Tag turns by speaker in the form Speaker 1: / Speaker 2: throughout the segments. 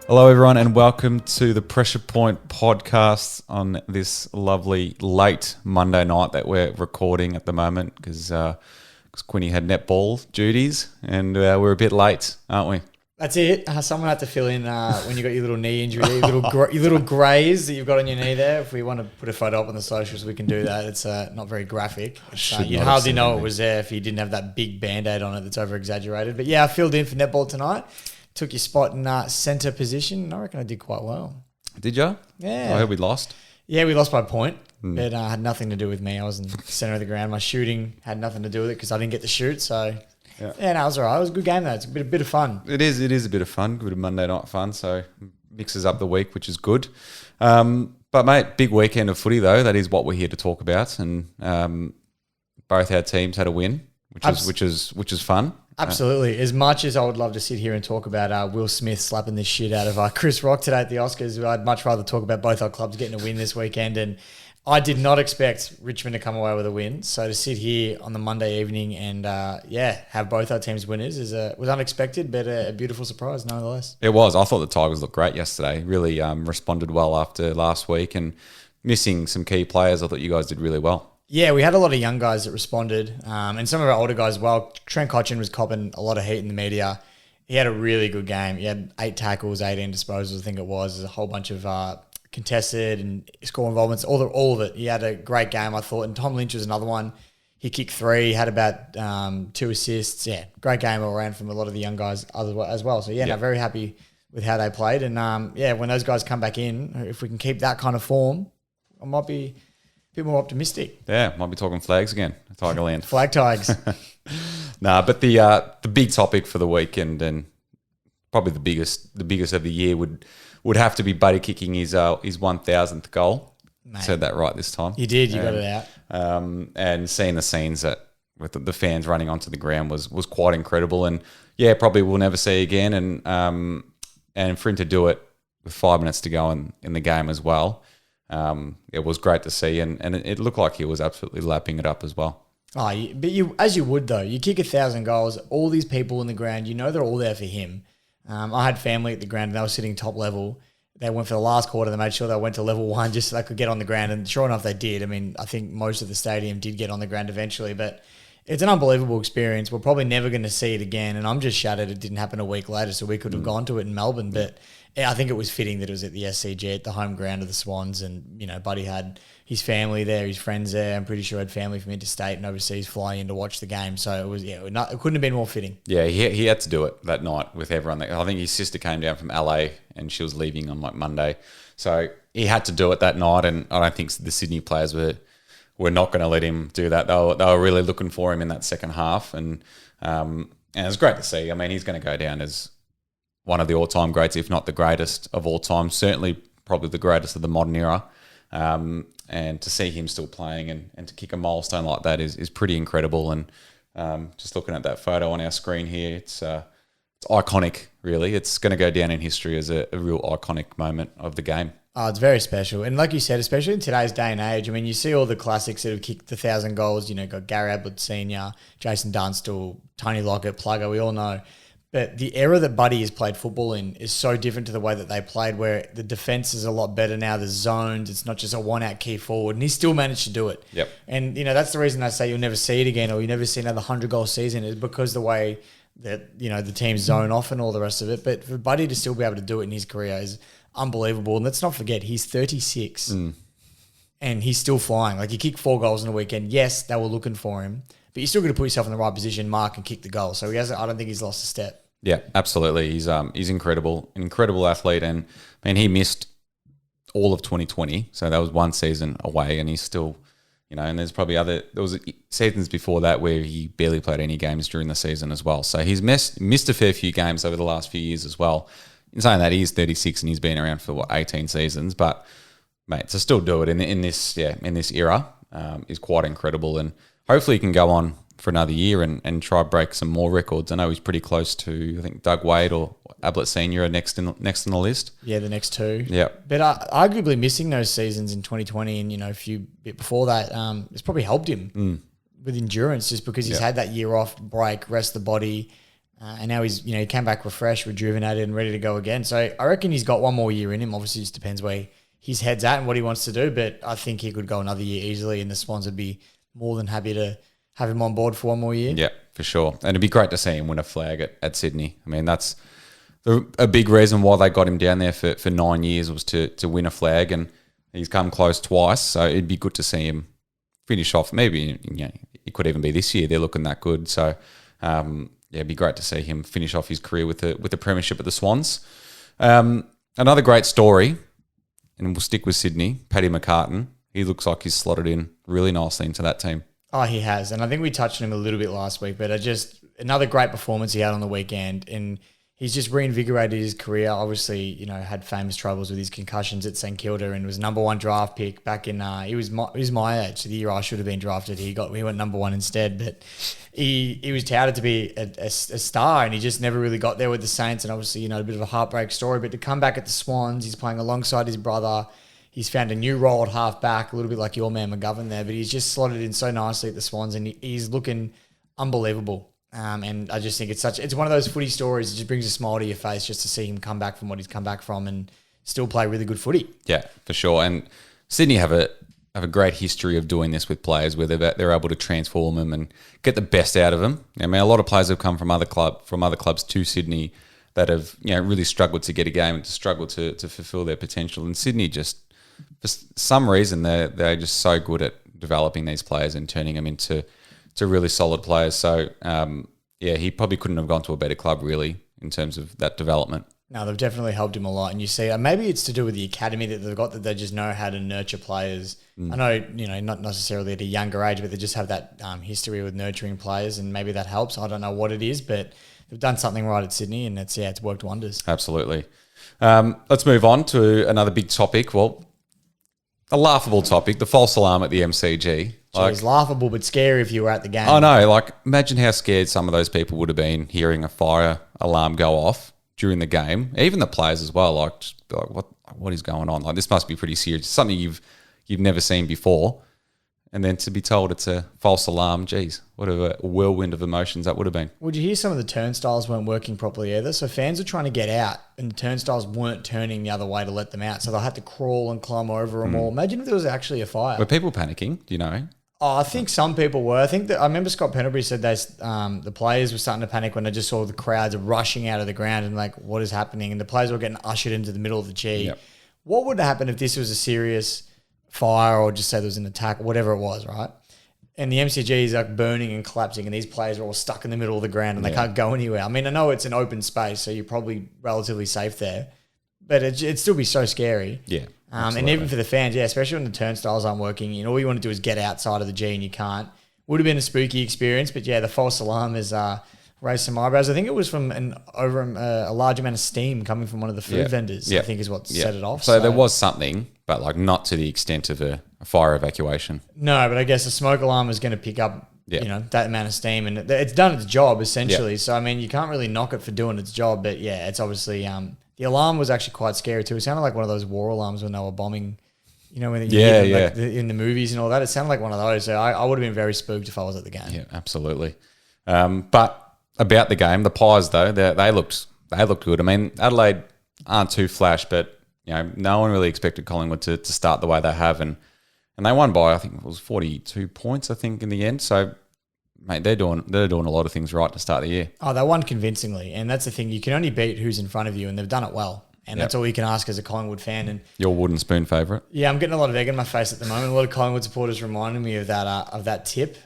Speaker 1: Hello, everyone, and welcome to the Pressure Point podcast on this lovely late Monday night that we're recording at the moment because Quinny had netball duties and we're a bit late, aren't we?
Speaker 2: That's it. Someone had to fill in when you got your little knee injury, your little graze that you've got on your knee there. If we want to put a photo up on the socials, we can do that. It's not very graphic. You'd hardly know it was there if you didn't have that big Band-Aid on it that's over-exaggerated. But yeah, I filled in for netball tonight. Took your spot in centre position, and I reckon I did quite well.
Speaker 1: Did you?
Speaker 2: Yeah.
Speaker 1: I heard we lost.
Speaker 2: Yeah, we lost by a point. It had nothing to do with me. I was in the centre of the ground. My shooting had nothing to do with it because I didn't get to shoot. So, no, it was all right. It was a good game, though. It's a bit of fun.
Speaker 1: It is a bit of fun, a bit of Monday night fun, so mixes up the week, which is good. But, mate, big weekend of footy, though. That is what we're here to talk about. And both our teams had a win, which is fun.
Speaker 2: Absolutely. As much as I would love to sit here and talk about Will Smith slapping the shit out of Chris Rock today at the Oscars, I'd much rather talk about both our clubs getting a win this weekend. And I did not expect Richmond to come away with a win. So to sit here on the Monday evening and, have both our teams winners was unexpected, but a beautiful surprise nonetheless.
Speaker 1: It was. I thought the Tigers looked great yesterday. Really responded well after last week and missing some key players. I thought you guys did really well.
Speaker 2: Yeah, we had a lot of young guys that responded, and some of our older guys as well. Trent Cotchin was copping a lot of heat in the media. He had a really good game. He had 8 tackles, 18 disposals, I think it was. There's a whole bunch of contested and score involvements, all of it. He had a great game, I thought. And Tom Lynch was another one. He kicked 3, had about 2 assists. Yeah, great game all around from a lot of the young guys as well. So, no, very happy with how they played. And, when those guys come back in, if we can keep that kind of form, I might be bit more optimistic.
Speaker 1: Yeah, might be talking flags again, Tigerland.
Speaker 2: Flag tigers.
Speaker 1: But the big topic for the weekend and probably the biggest of the year would have to be Buddy kicking his 1,000th goal.
Speaker 2: Mate,
Speaker 1: said that right this time.
Speaker 2: You did. You got it out.
Speaker 1: And seeing the scenes with the fans running onto the ground was quite incredible. And probably we'll never see again. And for him to do it with 5 minutes to go in the game as well. It was great to see, and it looked like he was absolutely lapping it up as well.
Speaker 2: As you would though, you kick 1,000 goals, all these people in the ground, they're all there for him. I had family at the ground, and they were sitting top level. They went for the last quarter. They made sure they went to level 1 just so they could get on the ground, and sure enough, they did. I mean, I think most of the stadium did get on the ground eventually, but it's an unbelievable experience. We're probably never going to see it again, and I'm just shattered it didn't happen a week later, so we could have gone to it in Melbourne, but I think it was fitting that it was at the SCG, at the home ground of the Swans, and, Buddy had his family there, his friends there. I'm pretty sure he had family from interstate and overseas flying in to watch the game, so it was, it couldn't have been more fitting. Yeah,
Speaker 1: he had to do it that night with everyone. I think his sister came down from LA, and she was leaving on Monday, so he had to do it that night, and I don't think the Sydney players were not going to let him do that. They were really looking for him in that second half, and it was great to see. I mean, he's going to go down as one of the all-time greats, if not the greatest of all time, certainly probably the greatest of the modern era. And to see him still playing and to kick a milestone like that is pretty incredible. And just looking at that photo on our screen here, it's iconic, really. It's going to go down in history as a real iconic moment of the game.
Speaker 2: Oh, it's very special. And like you said, especially in today's day and age, I mean, you see all the classics that have kicked 1,000 goals, got Gary Ablett Sr., Jason Dunstall, Tony Lockett, Plugger, we all know. But the era that Buddy has played football in is so different to the way that they played, where the defense is a lot better now. There's zones. It's not just a one-out key forward. And he still managed to do it.
Speaker 1: Yep.
Speaker 2: And, that's the reason I say you'll never see it again, or you'll never see another 100-goal season, is because the way that, the teams zone off and all the rest of it. But for Buddy to still be able to do it in his career is unbelievable. And let's not forget, he's 36 and he's still flying. Like, he kicked 4 goals in a weekend. Yes, they were looking for him, but you're still going to put yourself in the right position, mark, and kick the goal. So I don't think he's lost a step.
Speaker 1: Yeah, absolutely. He's incredible, an incredible athlete, and he missed all of 2020, so that was one season away, and he's still, and there's probably there was seasons before that where he barely played any games during the season as well. So he's missed a fair few games over the last few years as well. In saying that, he is 36 and he's been around for 18 seasons, but mate, to still do it in this era is quite incredible, and hopefully he can go on for another year and try break some more records. I know he's pretty close to, I think, Doug Wade or Ablett Senior are next in the list.
Speaker 2: Yeah, the next 2.
Speaker 1: Yeah,
Speaker 2: but arguably missing those seasons in 2020 and a few bit before that, it's probably helped him with endurance, just because he's had that year off, break, rest the body. And now he's, he came back refreshed, rejuvenated, and ready to go again. So I reckon he's got one more year in him. Obviously, it just depends where his head's at and what he wants to do. But I think he could go another year easily, and the Swans would be more than happy to have him on board for one more year.
Speaker 1: Yeah, for sure. And it'd be great to see him win a flag at Sydney. I mean, that's a big reason why they got him down there for 9 years was to win a flag, and he's come close twice. So it'd be good to see him finish off. Maybe it could even be this year. They're looking that good. So it'd be great to see him finish off his career with the premiership at the Swans. Another great story, and we'll stick with Sydney. Paddy McCartan. He looks like he's slotted in really nicely into that team.
Speaker 2: Oh, he has. And I think we touched on him a little bit last week, but another great performance he had on the weekend. And he's just reinvigorated his career. Obviously, had famous troubles with his concussions at St Kilda and was number 1 draft pick back in, he was my age. The year I should have been drafted, he went number 1 instead. But he was touted to be a star, and he just never really got there with the Saints. And obviously, a bit of a heartbreak story. But to come back at the Swans, he's playing alongside his brother. He's found a new role at half-back, a little bit like your man McGovern there, but he's just slotted in so nicely at the Swans, and he's looking unbelievable. And I just think it's one of those footy stories. It just brings a smile to your face just to see him come back from what he's come back from and still play really good footy.
Speaker 1: Yeah, for sure. And Sydney have a great history of doing this with players, where they're able to transform them and get the best out of them. I mean, a lot of players have come from other clubs to Sydney that have really struggled to get a game and to struggle to fulfil their potential. And Sydney just, for some reason, they're just so good at developing these players and turning them into really solid players. So, he probably couldn't have gone to a better club, really, in terms of that development.
Speaker 2: No, they've definitely helped him a lot. And you see, maybe it's to do with the academy that they've got, that they just know how to nurture players. I know, not necessarily at a younger age, but they just have that history with nurturing players, and maybe that helps. I don't know what it is, but they've done something right at Sydney, and it's worked wonders.
Speaker 1: Absolutely. Let's move on to another big topic. Well, a laughable topic, the false alarm at the MCG.
Speaker 2: It's laughable but scary if you were at the game.
Speaker 1: I know. Imagine how scared some of those people would have been hearing a fire alarm go off during the game. Even the players as well. Just be like, what is going on? This must be pretty serious. Something you've never seen before. And then to be told it's a false alarm, geez, what a whirlwind of emotions that would have been.
Speaker 2: Would you hear some of the turnstiles weren't working properly either? So fans were trying to get out, and the turnstiles weren't turning the other way to let them out. So they had to crawl and climb over them all. Imagine if there was actually a fire.
Speaker 1: Were people panicking? Do you know?
Speaker 2: Oh, I think some people were. I remember Scott Pendlebury said the players were starting to panic when they just saw the crowds rushing out of the ground and what is happening? And the players were getting ushered into the middle of the G.
Speaker 1: Yep.
Speaker 2: What would happen if this was a serious fire, or just say there was an attack, whatever it was, right? And the MCG is burning and collapsing, and these players are all stuck in the middle of the ground and they can't go anywhere. I mean, I know it's an open space, so you're probably relatively safe there, but it'd still be so scary.
Speaker 1: Yeah.
Speaker 2: And even for the fans, especially when the turnstiles aren't working, all you want to do is get outside of the G and you can't. Would have been a spooky experience, but the false alarm has raised some eyebrows. I think it was from a large amount of steam coming from one of the food vendors, I think is what set it off.
Speaker 1: So there was something, but not to the extent of a fire evacuation.
Speaker 2: No, but I guess a smoke alarm is going to pick up that amount of steam, and it's done its job essentially.
Speaker 1: Yeah.
Speaker 2: So I mean, you can't really knock it for doing its job, but it's obviously the alarm was actually quite scary too. It sounded like one of those war alarms when they were bombing, when you hear them, in the movies and all that. It sounded like one of those. So I would have been very spooked if I was at the game.
Speaker 1: Yeah, absolutely. But about the game, the Pies though, they looked good. I mean, Adelaide aren't too flash, but no one really expected Collingwood to start the way they have, and they won by, I think it was 42 points, I think, in the end. So, mate, they're doing a lot of things right to start the year.
Speaker 2: Oh, they won convincingly, and that's the thing. You can only beat who's in front of you, and they've done it well. And that's all you can ask as a Collingwood fan. And
Speaker 1: your wooden spoon favourite?
Speaker 2: Yeah, I'm getting a lot of egg in my face at the moment. A lot of Collingwood supporters reminding me of that tip,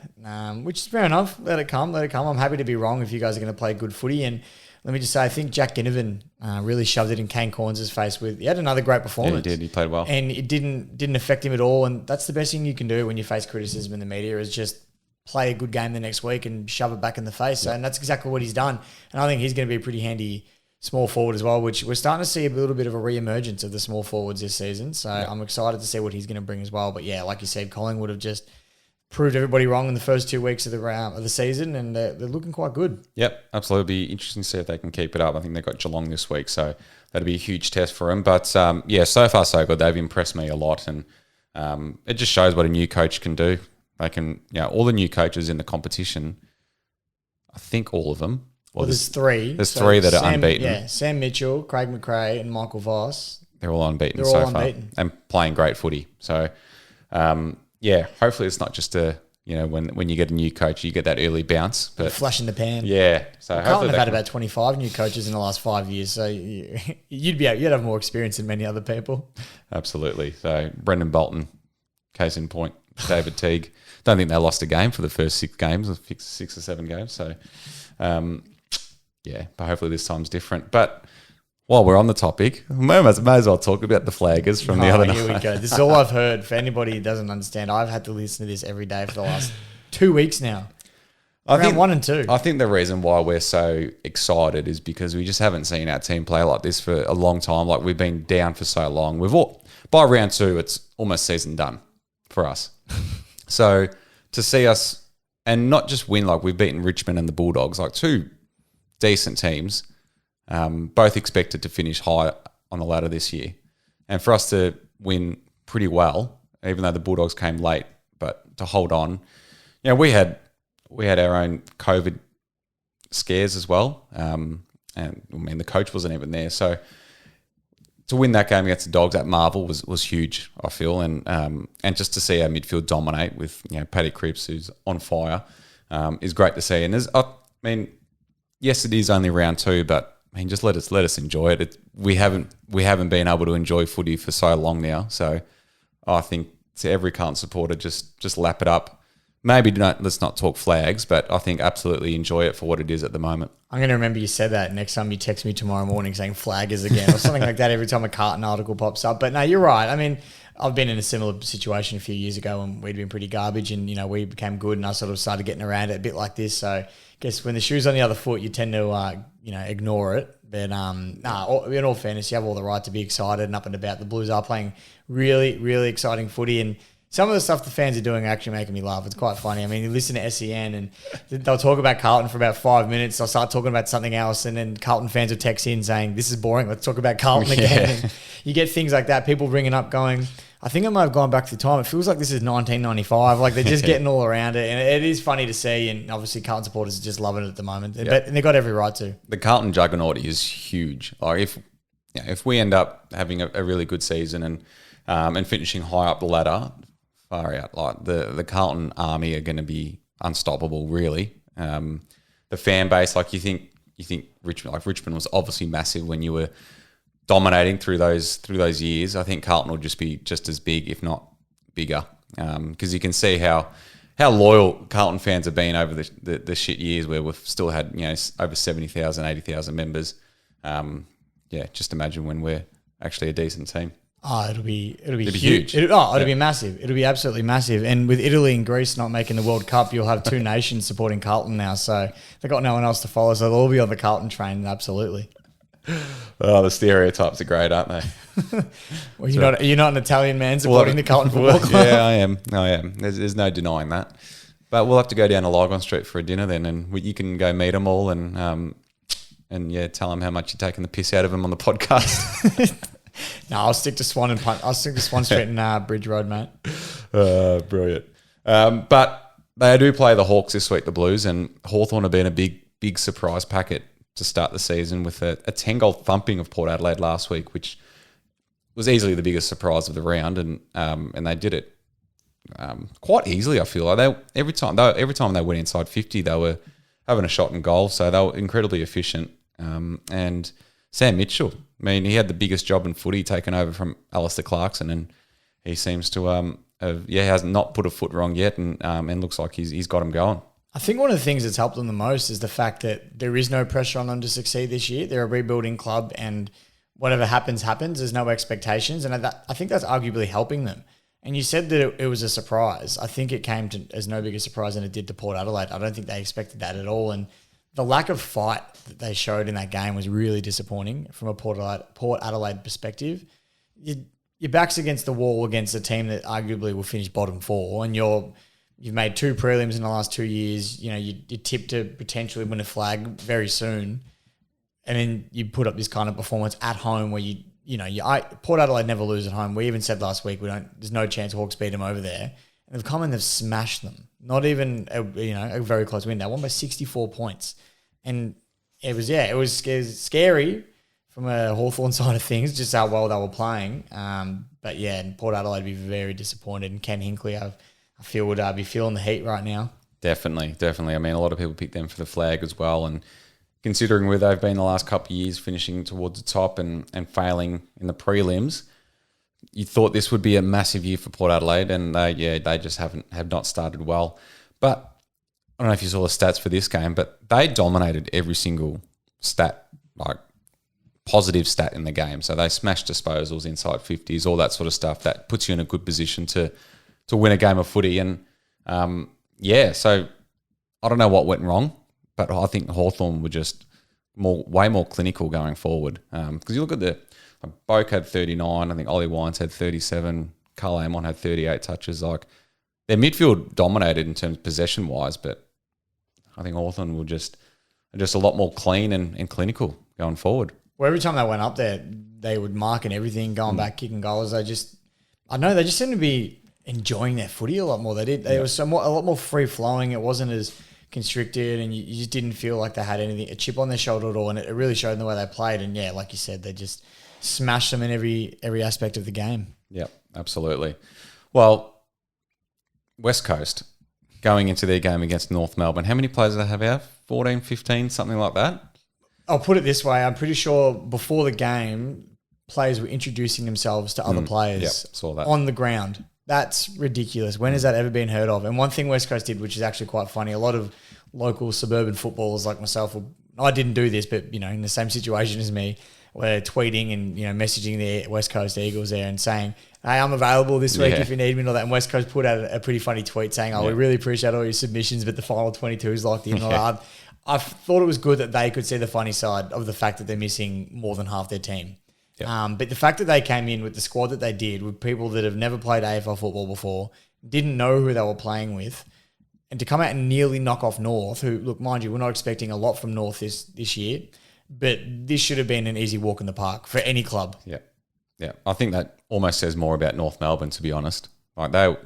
Speaker 2: which is fair enough. Let it come. I'm happy to be wrong if you guys are going to play good footy. And let me just say, I think Jack Ginnivan really shoved it in Kane Corns' face. He had another great performance.
Speaker 1: Yeah, he did. He played well.
Speaker 2: And it didn't affect him at all. And that's the best thing you can do when you face criticism in the media, is just play a good game the next week and shove it back in the face. And that's exactly what he's done. And I think he's going to be a pretty handy small forward as well, which we're starting to see a little bit of a re-emergence of the small forwards this season. So I'm excited to see what he's going to bring as well. But like you said, Collingwood have just proved everybody wrong in the first 2 weeks of the season, and they're looking quite good. Yep, absolutely. Be interesting to see if they can keep it up. I think they've got Geelong this week, so that'll be a huge test for them. But so far so good. They've impressed me a lot, and it just shows what a new coach can do. They can, all the new coaches in the competition, I think all of them Well, there's three.
Speaker 1: There's three that are unbeaten.
Speaker 2: Yeah, Sam Mitchell, Craig McRae, and Michael Voss.
Speaker 1: They're all unbeaten
Speaker 2: They're
Speaker 1: so
Speaker 2: all unbeaten.
Speaker 1: far and playing great footy. So, hopefully it's not just when you get a new coach, you get that early bounce. But
Speaker 2: Flash in the pan.
Speaker 1: Yeah. So
Speaker 2: Carlton
Speaker 1: hopefully
Speaker 2: have had about 25 new coaches in the last 5 years, so you'd have more experience than many other people.
Speaker 1: Absolutely. So Brendan Bolton, case in point, David Teague. Don't think they lost a game for the first 6 games, or 6 or 7 games. So, but hopefully this time's different. But while we're on the topic, may as well talk about the flaggers from the other night.
Speaker 2: Here we go. This is all I've heard. For anybody who doesn't understand, I've had to listen to this every day for the last 2 weeks now. Round 1 and 2.
Speaker 1: I think the reason why we're so excited is because we just haven't seen our team play like this for a long time. Like, we've been down for so long. By round 2, it's almost season done for us. So to see us, and not just win, like we've beaten Richmond and the Bulldogs, like 2 decent teams, both expected to finish high on the ladder this year. And for us to win pretty well, even though the Bulldogs came late, but to hold on, we had our own COVID scares as well. And the coach wasn't even there. So to win that game against the Dogs at Marvel was huge, I feel. And just to see our midfield dominate with, Paddy Cripps, who's on fire, is great to see. And yes, it is only round 2, but just let us enjoy it. We haven't been able to enjoy footy for so long now. So I think to every Carlton supporter, just lap it up. Maybe let's not talk flags, but I think absolutely enjoy it for what it is at the moment.
Speaker 2: I'm going to remember you said that next time you text me tomorrow morning saying flaggers again or something like that every time a Carlton article pops up. But no, you're right. I've been in a similar situation a few years ago when we'd been pretty garbage and, we became good and I sort of started getting around it a bit like this. So I guess when the shoe's on the other foot, you tend to, ignore it. But in all fairness, you have all the right to be excited and up and about. The Blues are playing really, really exciting footy, and some of the stuff the fans are doing are actually making me laugh. It's quite funny. You listen to SEN and they'll talk about Carlton for about 5 minutes. They'll start talking about something else, and then Carlton fans will text in saying, "This is boring. Let's talk about Carlton again." And you get things like that. People ringing up going, I think I might have gone back to time. It feels like this is 1995. Like, they're just getting all around it. And it is funny to see. And obviously Carlton supporters are just loving it at the moment. Yep. But they've got every right to.
Speaker 1: The Carlton juggernaut is huge. Like, if we end up having a really good season and finishing high up the ladder, far out, like the Carlton army are going to be unstoppable, really. The fan base, like you think Richmond was obviously massive when you were dominating through those years. I think Carlton will just be just as big, if not bigger, because you can see how loyal Carlton fans have been over the shit years where we've still had over 70,000, 80,000 members. Just imagine when we're actually a decent team.
Speaker 2: Oh, it'll be huge. It'll be massive. It'll be absolutely massive. And with Italy and Greece not making the World Cup, you'll have 2 nations supporting Carlton now. So they've got no one else to follow. So they'll all be on the Carlton train. Absolutely.
Speaker 1: Oh, the stereotypes are great, aren't they?
Speaker 2: Well, you're not an Italian man supporting the Carlton Football Club.
Speaker 1: Yeah, I am. There's no denying that. But we'll have to go down to Lygon Street for a dinner then, and you can go meet them all and tell them how much you're taking the piss out of them on the podcast.
Speaker 2: No, I'll stick to Swan and I'll stick to Swan Street and Bridge Road, mate.
Speaker 1: Brilliant. But they do play the Hawks this week, the Blues, and Hawthorn have been a big surprise packet to start the season with a 10-goal thumping of Port Adelaide last week, which was easily the biggest surprise of the round, and they did it quite easily. I feel like every time they went inside 50, they were having a shot in goal, so they were incredibly efficient. And Sam Mitchell, he had the biggest job in footy, taken over from Alistair Clarkson, and he seems to has not put a foot wrong yet, and looks like he's got him going.
Speaker 2: I think one of the things that's helped them the most is the fact that there is no pressure on them to succeed this year. They're a rebuilding club, and whatever happens. There's no expectations, and I think that's arguably helping them. And you said that it was a surprise. I think it came as no bigger surprise than it did to Port Adelaide. I don't think they expected that at all, and the lack of fight that they showed in that game was really disappointing from a Port Adelaide perspective. Your back's against the wall against a team that arguably will finish bottom 4, and you've made 2 prelims in the last 2 years. You tip to potentially win a flag very soon, and then you put up this kind of performance at home where Port Adelaide never lose at home. We even said last week there's no chance Hawks beat them over there, and they've come and they've smashed them. Not even a very close win. They won by 64 points, and it was scary from a Hawthorn side of things, just how well they were playing. But yeah, and Port Adelaide would be very disappointed, and Ken Hinkley, I feel, would be feeling the heat right now.
Speaker 1: Definitely. I mean, a lot of people pick them for the flag as well, and considering where they've been the last couple of years, finishing towards the top and failing in the prelims, you thought this would be a massive year for Port Adelaide, and they just have not started well. But I don't know if you saw the stats for this game, but they dominated every single stat, like positive stat in the game. So they smashed disposals, inside 50s, all that sort of stuff. That puts you in a good position to win a game of footy. And so I don't know what went wrong, but I think Hawthorn were just way more clinical going forward. Because you look at Boak had 39, I think Ollie Wines had 37, Carl Amon had 38 touches. Like, their midfield dominated in terms of possession-wise, but I think Hawthorn were just a lot more clean and clinical going forward.
Speaker 2: Well, every time they went up there, they would mark and everything, going back, kicking goals. They just seemed to be enjoying their footy a lot more. They did. It was a lot more free-flowing. It wasn't as constricted, and you just didn't feel like they had a chip on their shoulder at all, and it really showed in the way they played. And yeah, like you said, they just smashed them in every aspect of the game.
Speaker 1: Yep, absolutely. Well, West Coast, going into their game against North Melbourne, how many players do they have out? 14, 15, something like that?
Speaker 2: I'll put it this way. I'm pretty sure before the game, players were introducing themselves to other players
Speaker 1: saw that.
Speaker 2: On the ground. That's ridiculous. When has that ever been heard of? And one thing West Coast did, which is actually quite funny, a lot of local suburban footballers like myself, I didn't do this, but in the same situation as me, were tweeting and messaging the West Coast Eagles there and saying, "Hey, I'm available this week if you need me," and all that. And West Coast put out a pretty funny tweet saying, "We really appreciate all your submissions, but the final 22 is locked in." I thought it was good that they could see the funny side of the fact that they're missing more than half their team. Yep. But the fact that they came in with the squad that they did, with people that have never played AFL football before, didn't know who they were playing with, and to come out and nearly knock off North, who, look, mind you, we're not expecting a lot from North this year, but this should have been an easy walk in the park for any club.
Speaker 1: Yeah. Yeah. I think that almost says more about North Melbourne, to be honest. Like, I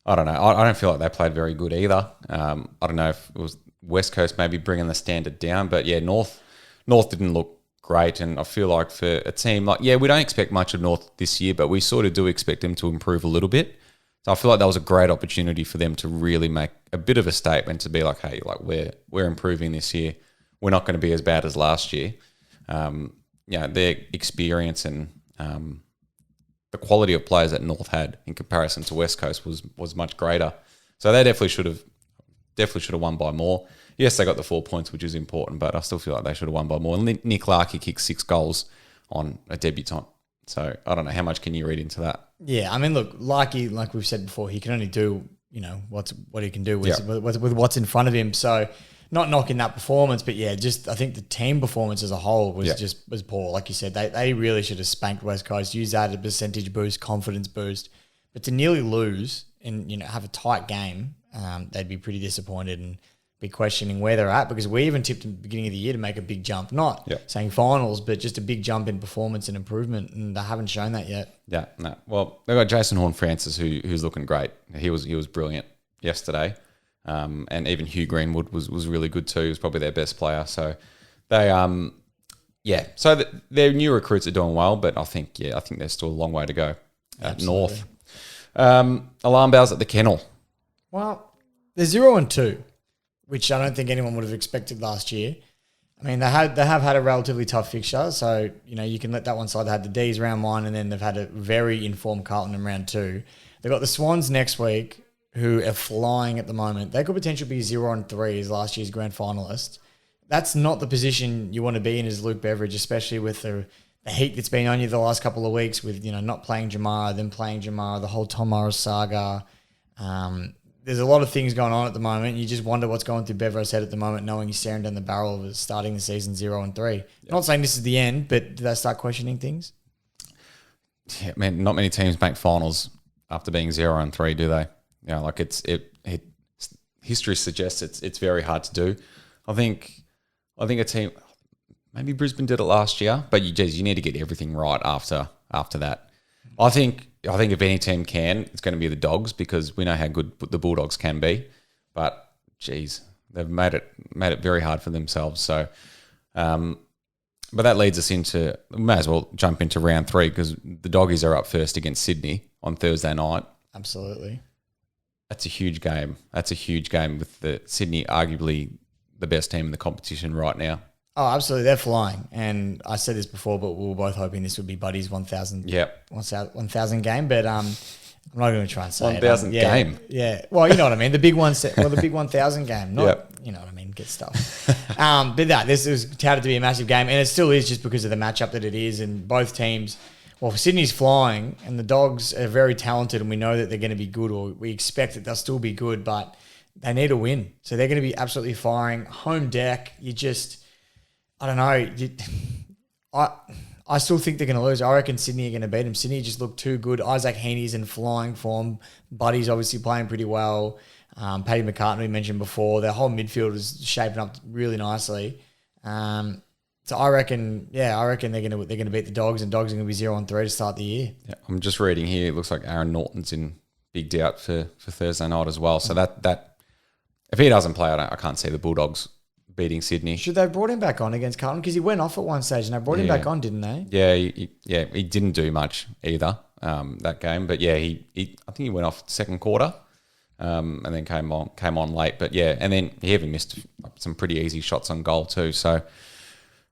Speaker 1: don't know. I don't feel like they played very good either. I don't know if it was West Coast maybe bringing the standard down, but yeah, North didn't look great. And I feel like for a team like, we don't expect much of North this year, but we sort of do expect them to improve a little bit. So I feel like that was a great opportunity for them to really make a bit of a statement, to be like, hey, like we're improving this year. We're not going to be as bad as last year. Their experience and the quality of players that North had in comparison to West Coast was much greater. So they definitely should have won by more. Yes, they got the 4 points, which is important, but I still feel like they should have won by more. And Nick Larkey kicked 6 goals on a debutant. So I don't know, how much can you read into that? Yeah,
Speaker 2: I mean, look, Larkey, like we've said before, he can only do what he can do with what's in front of him. So not knocking that performance, but I think the team performance as a whole was poor. Like you said, they really should have spanked West Coast, used that as a percentage boost, confidence boost. But to nearly lose and have a tight game, they'd be pretty disappointed and be questioning where they're at, because we even tipped in the beginning of the year to make a big jump, not saying finals, but just a big jump in performance and improvement, and they haven't shown that yet. Yeah, no. Well, they've got Jason Horne-Francis who's looking great. He was brilliant yesterday. And even Hugh Greenwood was really good too. He was probably their best player. So they, so their new recruits are doing well, but I think there's still a long way to go at North. Alarm bells at the Kennel. Well, they're 0-2, which I don't think anyone would have expected last year. I mean, they have had a relatively tough fixture, so you can let that one slide. They had the D's round 1, and then they've had a very informed Carlton in round 2. They've got the Swans next week, who are flying at the moment. They could potentially be 0-3 as last year's grand finalists. That's not the position you want to be in as Luke Beveridge, especially with the heat that's been on you the last couple of weeks with, not playing Jamara, then playing Jamara, the whole Tom Morris saga. There's a lot of things going on at the moment. You just wonder what's going through Beveridge's head at the moment, knowing he's staring down the barrel of starting the season 0-3. Yep. I'm not saying this is the end, but do they start questioning things? Yeah, man, not many teams make finals after being 0-3, do they? History suggests it's very hard to do. I think a team, maybe Brisbane did it last year, but you need to get everything right after that. I think if any team can, it's going to be the Dogs, because we know how good the Bulldogs can be. But
Speaker 1: They've made it very hard for themselves. So, but that leads us into, we may as well jump into round 3 because the Doggies are up first against Sydney on Thursday night.
Speaker 2: Absolutely.
Speaker 1: That's a huge game. That's a huge game with the Sydney arguably the best team in the competition right now.
Speaker 2: Oh, absolutely. They're flying. And I said this before, but we were both hoping this would be Buddy's 1,000 1,000 game. But I'm not going to try and say
Speaker 1: 1,000 game.
Speaker 2: Yeah. Well, you know what I mean. The big one, the big 1,000 game. Not, you know what I mean. Get stuff. But this was touted to be a massive game, and it still is just because of the matchup that it is. And both teams, well, Sydney's flying, and the Dogs are very talented, and we know that they're going to be good, or we expect that they'll still be good, but they need a win. So they're going to be absolutely firing. Home deck, I don't know. I still think they're going to lose. I reckon Sydney are going to beat them. Sydney just look too good. Isaac Heaney's in flying form. Buddy's obviously playing pretty well. Paddy McCartan, we mentioned before. Their whole midfield is shaping up really nicely. So I reckon they're going to beat the Dogs, and Dogs are going to be 0-3 to start the year.
Speaker 1: Yeah, I'm just reading here. It looks like Aaron Norton's in big doubt for Thursday night as well. So that if he doesn't play, I can't see the Bulldogs beating Sydney.
Speaker 2: Should they have brought him back on against Carlton? Because he went off at one stage and they brought him back on, didn't they?
Speaker 1: Yeah, he didn't do much either that game. But yeah, I think he went off second quarter and then came on late. But yeah, and then he even missed some pretty easy shots on goal too. So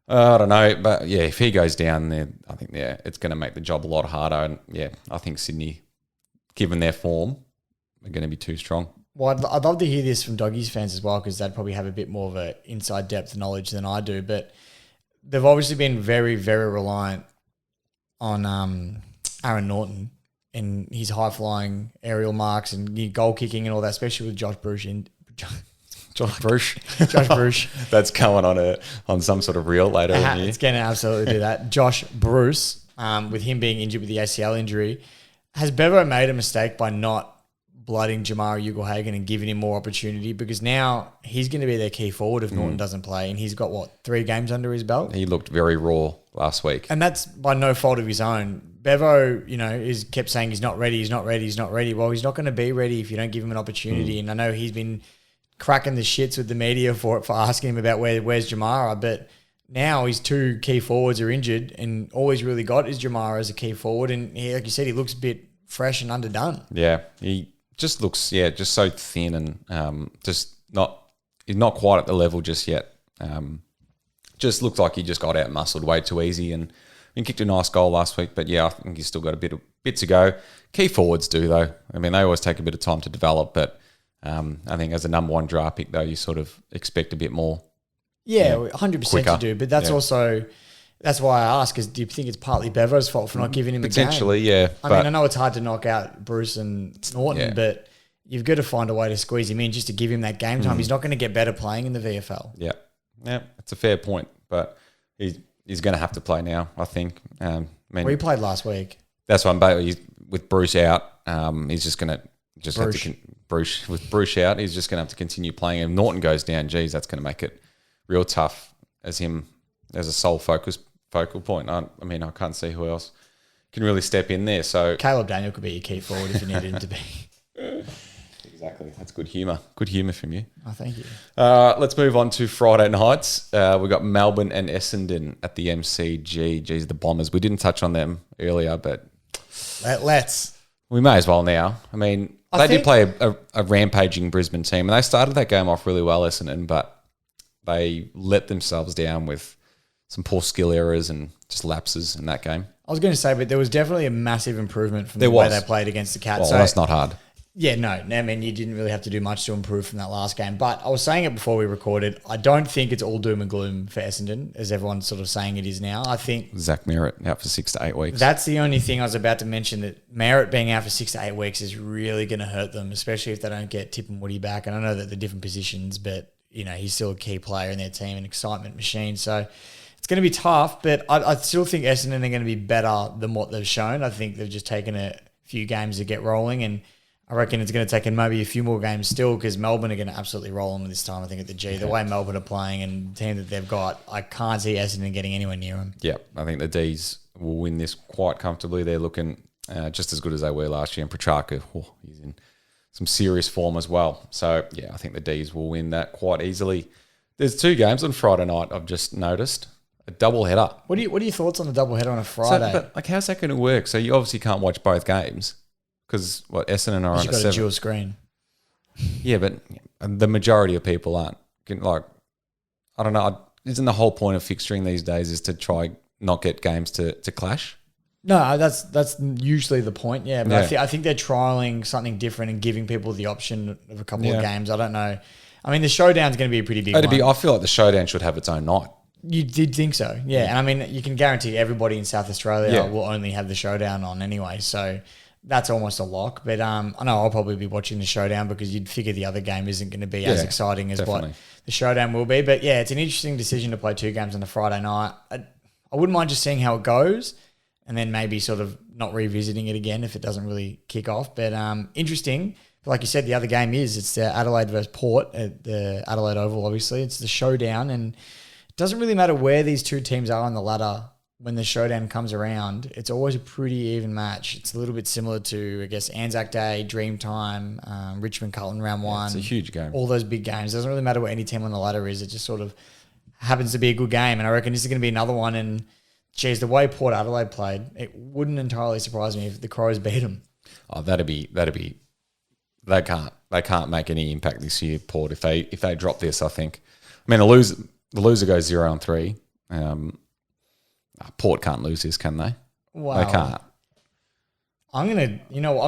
Speaker 1: I don't know. But yeah, if he goes down there, I think it's going to make the job a lot harder. And yeah, I think Sydney, given their form, are going to be too strong.
Speaker 2: Well, I'd love to hear this from Doggies fans as well, because they'd probably have a bit more of an inside depth knowledge than I do. But they've obviously been very, very reliant on Aaron Norton and his high-flying aerial marks and goal kicking and all that, especially with Josh Bruce.
Speaker 1: Josh Bruce.
Speaker 2: Josh Bruce.
Speaker 1: That's coming on some sort of reel later in the year.
Speaker 2: It's going to absolutely do that. Josh Bruce, with him being injured with the ACL injury, has Bevo made a mistake by not blooding Jamara Ugle-Hagan and giving him more opportunity? Because now he's going to be their key forward if Norton doesn't play, and he's got 3 games under his belt.
Speaker 1: He looked very raw last week,
Speaker 2: and that's by no fault of his own. Bevo, is kept saying he's not ready. Well, he's not going to be ready if you don't give him an opportunity. And I know he's been cracking the shits with the media for asking him about where's Jamara, but now his 2 key forwards are injured, and all he's really got is Jamara as a key forward. And he, like you said, he looks a bit fresh and underdone.
Speaker 1: Yeah, he just looks, just so thin and he's not quite at the level just yet. Just looks like he just got out muscled way too easy and kicked a nice goal last week. But yeah, I think he's still got a bit to go. Key forwards do though. I mean, they always take a bit of time to develop, but I think as a number 1 draft pick though, you sort of expect a bit more.
Speaker 2: Yeah, 100% you do. But that's also... That's why I ask, is do you think it's partly Bevo's fault for not giving him a game?
Speaker 1: Potentially, yeah.
Speaker 2: I mean, I know it's hard to knock out Bruce and Norton, but you've got to find a way to squeeze him in just to give him that game time. He's not going to get better playing in the VFL.
Speaker 1: Yeah, that's a fair point, but he's going to have to play now, I think.
Speaker 2: He played last week.
Speaker 1: That's why with Bruce out, he's just going to have to with Bruce out, he's just going to have to continue playing. If Norton goes down, that's going to make it real tough as a sole focal point. I mean, I can't see who else can really step in there. So
Speaker 2: Caleb Daniel could be your key forward if you needed him to be.
Speaker 1: Exactly. That's good humour. Good humour from you.
Speaker 2: Oh, thank you.
Speaker 1: Let's move on to Friday nights. We've got Melbourne and Essendon at the MCG. Geez, the Bombers. We didn't touch on them earlier, but
Speaker 2: let's.
Speaker 1: We may as well now. I mean, they did play a rampaging Brisbane team, and they started that game off really well, Essendon, but they let themselves down with some poor skill errors and just lapses in that game.
Speaker 2: I was going to say, but there was definitely a massive improvement from the way they played against the Cats.
Speaker 1: Well, so that's not hard.
Speaker 2: Yeah, no. I mean, you didn't really have to do much to improve from that last game. But I was saying it before we recorded. I don't think it's all doom and gloom for Essendon, as everyone's sort of saying it is now. I think
Speaker 1: Zach Merritt out for 6 to 8 weeks.
Speaker 2: That's the only thing I was about to mention, that Merritt being out for 6 to 8 weeks is really going to hurt them, especially if they don't get Tip and Woody back. And I know that they're different positions, but he's still a key player in their team, an excitement machine. So it's going to be tough, but I still think Essendon are going to be better than what they've shown. I think they've just taken a few games to get rolling, and I reckon it's going to take them maybe a few more games still, because Melbourne are going to absolutely roll them this time, I think, at the G. The way Melbourne are playing and the team that they've got, I can't see Essendon getting anywhere near them.
Speaker 1: Yeah, I think the Ds will win this quite comfortably. They're looking just as good as they were last year, and Petrarca, he's in some serious form as well. So, yeah, I think the D's will win that quite easily. There's 2 games on Friday night I've just noticed. A double header.
Speaker 2: What are your thoughts on the double header on a Friday?
Speaker 1: So, but how's that going to work? So you obviously can't watch both games because Essendon are on
Speaker 2: You've
Speaker 1: at
Speaker 2: got
Speaker 1: 7.
Speaker 2: a dual screen.
Speaker 1: Yeah, but the majority of people aren't. Like, I don't know. Isn't the whole point of fixturing these days is to try not get games to clash?
Speaker 2: No, that's usually the point. Yeah, but
Speaker 1: Yeah.
Speaker 2: I think they're trialing something different and giving people the option of a couple of games. I don't know. I mean, the showdown's going to be a pretty big one.
Speaker 1: I feel like the showdown should have its own night.
Speaker 2: You did think so, yeah. And I mean, you can guarantee everybody in South Australia will only have the showdown on anyway. So that's almost a lock. But I know I'll probably be watching the showdown because you'd figure the other game isn't going to be as exciting as
Speaker 1: definitely.
Speaker 2: what the showdown will be. But yeah, it's an interesting decision to play 2 games on a Friday night. I wouldn't mind just seeing how it goes and then maybe sort of not revisiting it again if it doesn't really kick off. But interesting. But like you said, the other game it's the Adelaide versus Port at the Adelaide Oval, obviously. It's the showdown, and it doesn't really matter where these 2 teams are on the ladder when the showdown comes around. It's always a pretty even match. It's a little bit similar to, I guess, Anzac Day, Dreamtime, Richmond Carlton round 1.
Speaker 1: It's a huge game.
Speaker 2: All those big games. It doesn't really matter what any team on the ladder is. It just sort of happens to be a good game. And I reckon this is going to be another one. And, geez, the way Port Adelaide played, it wouldn't entirely surprise me if the Crows beat them.
Speaker 1: Oh, that'd be. They can't make any impact this year, Port, if they drop this. I think. I mean, the loser goes 0-3. Port can't lose this, can they?
Speaker 2: Wow.
Speaker 1: They can't.
Speaker 2: I'm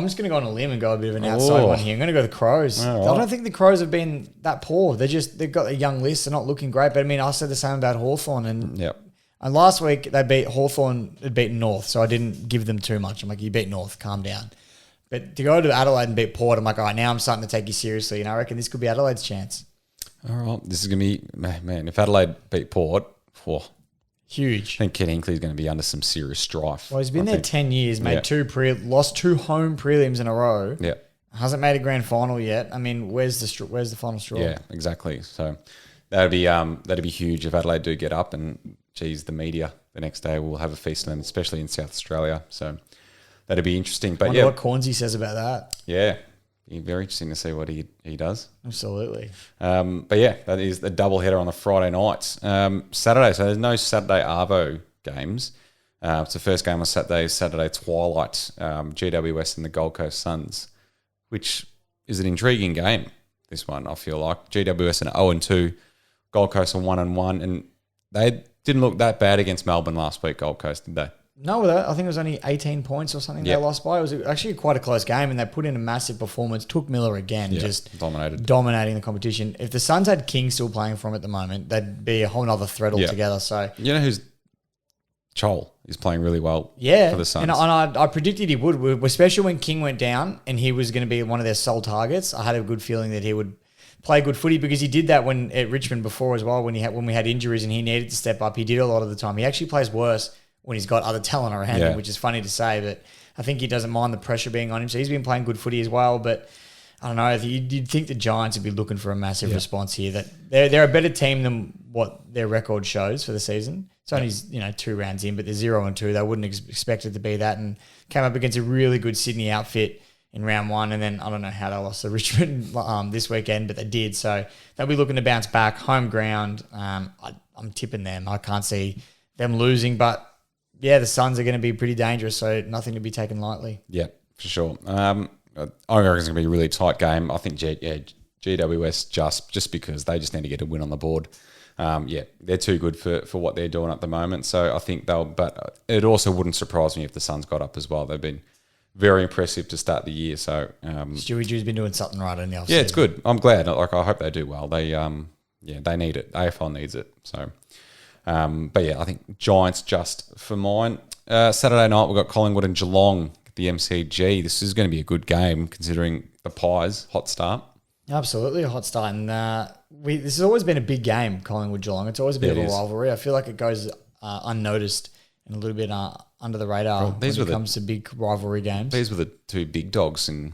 Speaker 2: just gonna go on a limb and go a bit of an outside one here. I'm gonna go the Crows.
Speaker 1: All
Speaker 2: I
Speaker 1: right.
Speaker 2: don't think the Crows have been that poor. They've got a young list. They're not looking great. But I mean, I said the same about Hawthorn, and
Speaker 1: Yep.
Speaker 2: last week they beat Hawthorn. Had beaten North, so I didn't give them too much. I'm like, you beat North, calm down. But to go to Adelaide and beat Port, I'm like, all right, now I'm starting to take you seriously, and I reckon this could be Adelaide's chance.
Speaker 1: All right. This is gonna be man. If Adelaide beat Port,
Speaker 2: Huge.
Speaker 1: I think Ken Hinkley's going to be under some serious strife.
Speaker 2: Well, he's been
Speaker 1: I
Speaker 2: there
Speaker 1: think.
Speaker 2: 10 years, made lost 2 home prelims in a row.
Speaker 1: Yeah.
Speaker 2: Hasn't made a grand final yet. I mean, where's the final straw?
Speaker 1: Yeah, exactly. So that'd be huge if Adelaide do get up, and geez, the media the next day will have a feast on them, especially in South Australia. So that'd be interesting. But
Speaker 2: Wonder what Cornsey says about that.
Speaker 1: yeah, be very interesting to see what he does.
Speaker 2: Absolutely.
Speaker 1: But yeah, that is the double header on the Friday nights. Saturday, so there's no Saturday Arvo games. So the first game on Saturday is Saturday Twilight, GWS and the Gold Coast Suns, which is an intriguing game, this one, I feel like. GWS are 0-2, Gold Coast are 1-1, and they didn't look that bad against Melbourne last week, Gold Coast, did they?
Speaker 2: No, I think it was only 18 points or something they lost by. It was actually quite a close game, and they put in a massive performance. Took Miller again, just dominating the competition. If the Suns had King still playing for him at the moment, they'd be a whole other threat altogether. So
Speaker 1: you know who's Chol is playing really well for the Suns.
Speaker 2: And I predicted he would, especially when King went down and he was going to be one of their sole targets. I had a good feeling that he would play good footy because he did that when at Richmond before as well, when we had injuries and he needed to step up. He did a lot of the time. He actually plays worse when he's got other talent around him, which is funny to say, but I think he doesn't mind the pressure being on him. So he's been playing good footy as well, but I don't know. You'd think the Giants would be looking for a massive response here. That they're a better team than what their record shows for the season. It's only 2 rounds in, but they're 0-2. They wouldn't expect it to be that, and came up against a really good Sydney outfit in round 1, and then I don't know how they lost to Richmond this weekend, but they did. So they'll be looking to bounce back, home ground. I'm tipping them. I can't see them losing, but yeah, the Suns are going to be pretty dangerous, so nothing to be taken lightly.
Speaker 1: Yeah, for sure. I reckon it's going to be a really tight game. I think GWS just because they just need to get a win on the board. They're too good for what they're doing at the moment. So I think but it also wouldn't surprise me if the Suns got up as well. They've been very impressive to start the year. So
Speaker 2: Stewie Drew's been doing something right in the offseason.
Speaker 1: Yeah, it's good. I'm glad. Like, I hope they do well. They need it. AFL needs it. So. But yeah, I think Giants just for mine. Saturday night, we've got Collingwood and Geelong at the MCG. This is going to be a good game considering the Pies, hot start.
Speaker 2: Absolutely a hot start. And this has always been a big game, Collingwood-Geelong. It's always a bit of a rivalry. I feel like it goes unnoticed and a little bit under the radar when it comes to big rivalry games.
Speaker 1: These were the 2 big dogs in,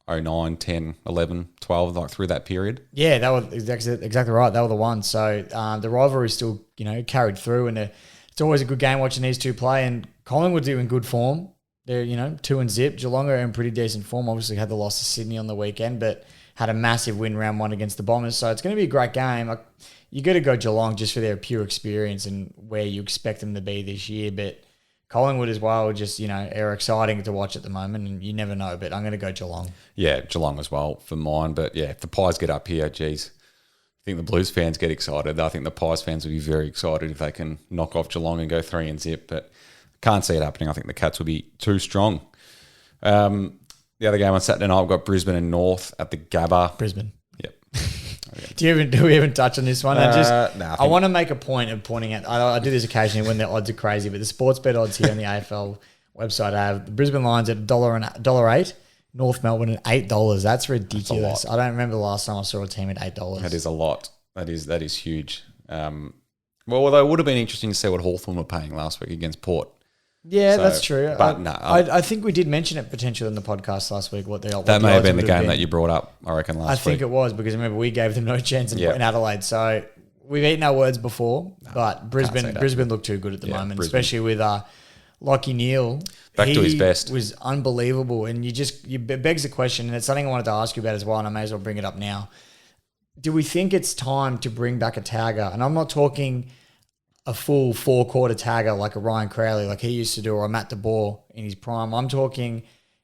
Speaker 1: 09, 10, 11, 12, like through that period.
Speaker 2: Yeah, that was exactly right. They were the ones. So the rivalry still, carried through, and it's always a good game watching these 2 play. And Collingwood's in good form. They're 2-0. Geelong are in pretty decent form. Obviously had the loss to Sydney on the weekend, but had a massive win round 1 against the Bombers. So it's going to be a great game. You got to go Geelong just for their pure experience and where you expect them to be this year. But Collingwood as well, just, are exciting to watch at the moment, and you never know. But I'm going to go Geelong.
Speaker 1: Yeah, Geelong as well for mine. But yeah, if the Pies get up here, geez, I think the Blues fans get excited. I think the Pies fans will be very excited if they can knock off Geelong and go 3-0. But can't see it happening. I think the Cats will be too strong. The other game on Saturday night, we've got Brisbane and North at the Gabba.
Speaker 2: Brisbane.
Speaker 1: Yep.
Speaker 2: Do we even touch on this one? I want to make a point of pointing out. I do this occasionally when the odds are crazy, but the sports bet odds here on the AFL website have the Brisbane Lions at $1.08, North Melbourne at $8. That's ridiculous. I don't remember the last time I saw a team at $8.
Speaker 1: That is a lot. That is huge. Well, although it would have been interesting to see what Hawthorn were paying last week against Port.
Speaker 2: Yeah, that's true.
Speaker 1: But
Speaker 2: I think we did mention it potentially in the podcast last week.
Speaker 1: That may have been the game that you brought up, I reckon, last week.
Speaker 2: I think it was, because remember we gave them no chance in Adelaide. So we've eaten our words before, but Brisbane looked too good at the moment, especially with Lockie Neal.
Speaker 1: Back to his best.
Speaker 2: Was unbelievable. And it begs the question, and it's something I wanted to ask you about as well, and I may as well bring it up now. Do we think it's time to bring back a tagger? And I'm not talking a full 4-quarter tagger like a Ryan Crowley, like he used to do, or a Matt DeBoer in his prime. I'm talking,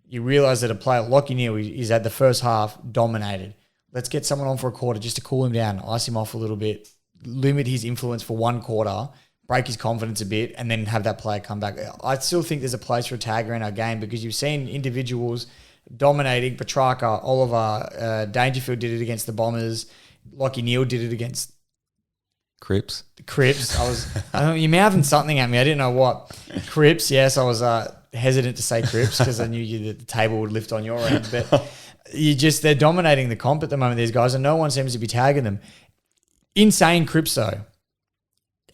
Speaker 2: you realise that a player, Lockie Neal, he's had the first half dominated. Let's get someone on for a quarter just to cool him down, ice him off a little bit, limit his influence for 1 quarter, break his confidence a bit, and then have that player come back. I still think there's a place for a tagger in our game, because you've seen individuals dominating. Petrarca, Oliver, Dangerfield did it against the Bombers. Lockie Neal did it against
Speaker 1: Cripps.
Speaker 2: You're mouthing something at me. I didn't know what. Cripps, yes. I was hesitant to say Cripps because I knew that the table would lift on your end. But they're dominating the comp at the moment, these guys, and no one seems to be tagging them. Insane Cripps, though.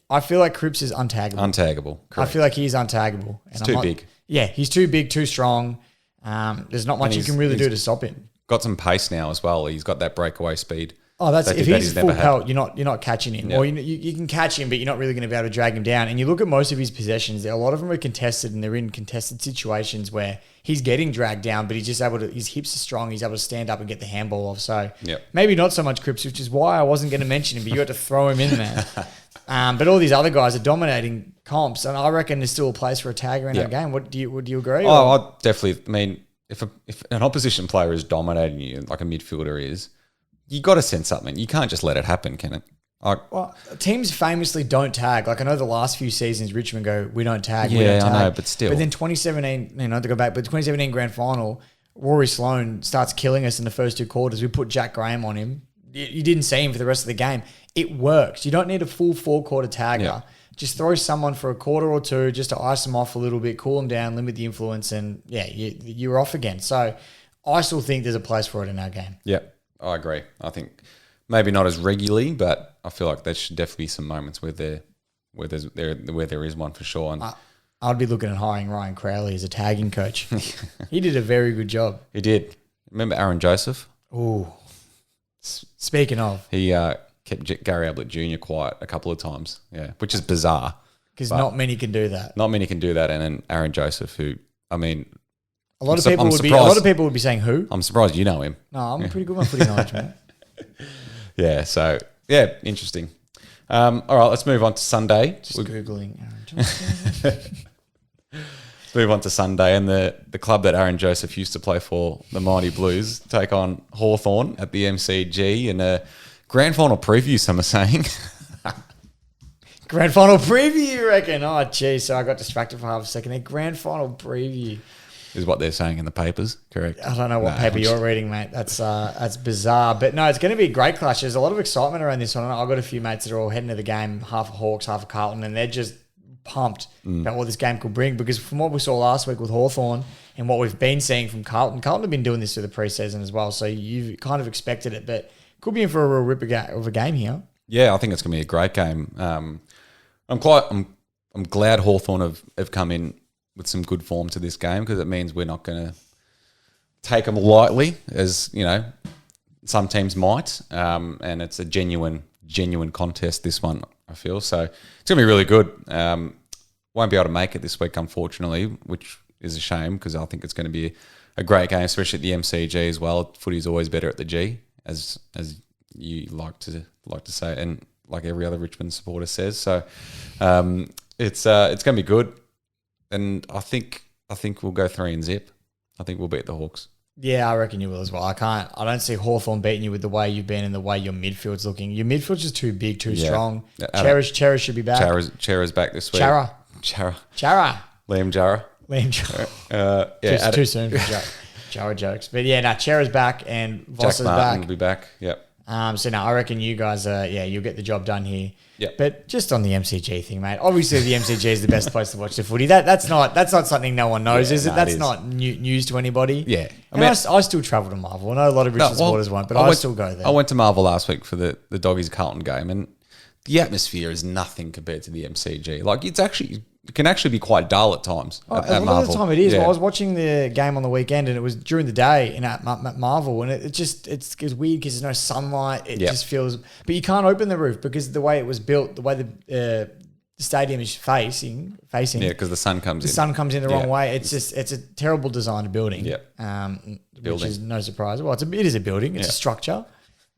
Speaker 2: I feel like Cripps is untaggable.
Speaker 1: Untaggable, correct.
Speaker 2: I feel like he's untaggable.
Speaker 1: He's too big.
Speaker 2: Yeah, he's too big, too strong. There's not much you can really do to stop him.
Speaker 1: Got some pace now as well. He's got that breakaway speed.
Speaker 2: Oh, if he's full pelt, you're not catching him. Yep. Or you can catch him, but you're not really going to be able to drag him down. And you look at most of his possessions; a lot of them are contested, and they're in contested situations where he's getting dragged down, but he's just able to. His hips are strong. He's able to stand up and get the handball off. So maybe not so much Cripps, which is why I wasn't going to mention him. But you had to throw him in there. But all these other guys are dominating comps, and I reckon there's still a place for a tagger in our game. Would you agree?
Speaker 1: Oh, I definitely. I mean, if an opposition player is dominating you, like a midfielder is, you got to send something. You can't just let it happen, can it?
Speaker 2: Well, teams famously don't tag. Like I know the last few seasons, Richmond go, we don't tag.
Speaker 1: Yeah,
Speaker 2: we don't tag.
Speaker 1: I know, but still.
Speaker 2: But then 2017, to go back, but 2017 grand final, Rory Sloane starts killing us in the first 2 quarters. We put Jack Graham on him. You didn't see him for the rest of the game. It works. You don't need a full 4-quarter tagger. Yeah. Just throw someone for a quarter or 2 just to ice them off a little bit, cool them down, limit the influence, and you're off again. So I still think there's a place for it in our game.
Speaker 1: Yeah, I agree. I think maybe not as regularly, but I feel like there should definitely be some moments where there is one for sure. And
Speaker 2: I'd be looking at hiring Ryan Crowley as a tagging coach. He did a very good job.
Speaker 1: He did. Remember Aaron Joseph?
Speaker 2: Ooh. Speaking of.
Speaker 1: He kept Gary Ablett Jr. quiet a couple of times, which is bizarre.
Speaker 2: Because not many can do that.
Speaker 1: Not many can do that. And then Aaron Joseph, who, I mean...
Speaker 2: A lot of people would be saying who?
Speaker 1: I'm surprised you know him.
Speaker 2: No, I'm pretty good with my footy knowledge, man.
Speaker 1: Interesting. All right, let's move on to Sunday.
Speaker 2: Just Googling Aaron Joseph.
Speaker 1: Let's move on to Sunday, and the club that Aaron Joseph used to play for, the Mighty Blues, take on Hawthorn at the MCG in a grand final preview, some are saying.
Speaker 2: Grand final preview, you reckon? Oh, geez, so I got distracted for half a second. A grand final preview
Speaker 1: is what they're saying in the papers, correct?
Speaker 2: I don't know what paper you're reading, mate. That's bizarre. But no, it's going to be a great clash. There's a lot of excitement around this one. I've got a few mates that are all heading to the game, half of Hawks, half of Carlton, and they're just pumped about what this game could bring, because from what we saw last week with Hawthorn and what we've been seeing from Carlton have been doing this through the preseason as well, so you've kind of expected it, but could be in for a real rip of a game here.
Speaker 1: Yeah, I think it's going to be a great game. I'm glad Hawthorn have come in with some good form to this game, because it means we're not going to take them lightly, as some teams might, and it's a genuine contest, this one, I feel. So it's going to be really good. Won't be able to make it this week, unfortunately, which is a shame because I think it's going to be a great game, especially at the MCG as well. Footy's always better at the G, as you like to say, and like every other Richmond supporter says. So it's going to be good, and I think we'll go 3-0. I think we'll beat the Hawks.
Speaker 2: Yeah, I reckon you will as well. I don't see Hawthorn beating you with the way you've been and the way your midfield's looking. Your midfield's just too big, too strong. Chera should be back.
Speaker 1: Chera's back this week.
Speaker 2: Chera.
Speaker 1: Liam Jara.
Speaker 2: Too soon for Jara jokes. But yeah, Chera's back and Voss is back.
Speaker 1: Will be back. Yep.
Speaker 2: So I reckon you guys you'll get the job done here.
Speaker 1: Yeah.
Speaker 2: But just on the MCG thing, mate. Obviously, the MCG is the best place to watch the footy. That's not something no one knows, is it? That's not news to anybody.
Speaker 1: Yeah.
Speaker 2: I still travel to Marvel. I know a lot of Richmond supporters won't, but I still go there.
Speaker 1: I went to Marvel last week for the Doggies Carlton game, and the atmosphere is nothing compared to the MCG. Like it can actually be quite dull at times.
Speaker 2: A lot of the time it is. Yeah. Well, I was watching the game on the weekend, and it was during the day at Marvel, and it's weird because there's no sunlight. It just feels, but you can't open the roof because the way it was built, the way the stadium is facing. Yeah,
Speaker 1: because the sun comes in.
Speaker 2: The sun comes in the wrong way. It's a terrible designed building.
Speaker 1: Yeah.
Speaker 2: Which is no surprise. Well, it is a building. It's a structure.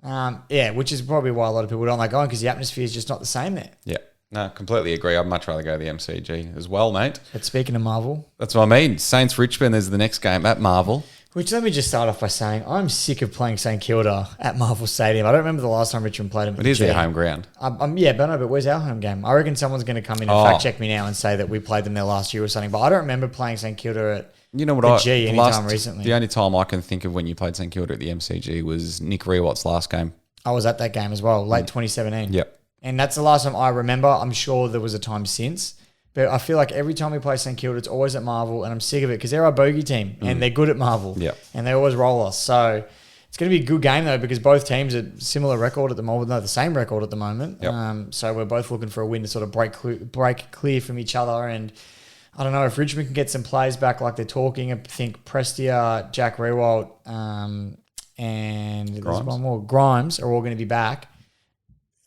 Speaker 2: Which is probably why a lot of people don't like going because the atmosphere is just not the same there.
Speaker 1: Yeah. No, completely agree. I'd much rather go to the MCG as well, mate.
Speaker 2: But speaking of Marvel.
Speaker 1: That's what I mean. Saints Richmond is the next game at Marvel.
Speaker 2: Which let me just start off by saying I'm sick of playing St Kilda at Marvel Stadium. I don't remember the last time Richmond played them.
Speaker 1: It is their home ground.
Speaker 2: But where's our home game? I reckon someone's going to come in and fact check me now and say that we played them there last year or something. But I don't remember playing St Kilda at the G anytime recently.
Speaker 1: The only time I can think of when you played St Kilda at the MCG was Nick Rewalt's last game.
Speaker 2: I was at that game as well, late 2017.
Speaker 1: Yep.
Speaker 2: And that's the last time I remember. I'm sure there was a time since. But I feel like every time we play St Kilda, it's always at Marvel. And I'm sick of it because they're our bogey team and they're good at Marvel.
Speaker 1: Yep.
Speaker 2: And they always roll us. So it's going to be a good game, though, because both teams are similar record at the moment. No, the same record at the moment.
Speaker 1: Yep.
Speaker 2: So we're both looking for a win to sort of break clear from each other. And I don't know if Richmond can get some players back like they're talking. I think Prestia, Jack Rewalt, and there's one more, Grimes, are all going to be back.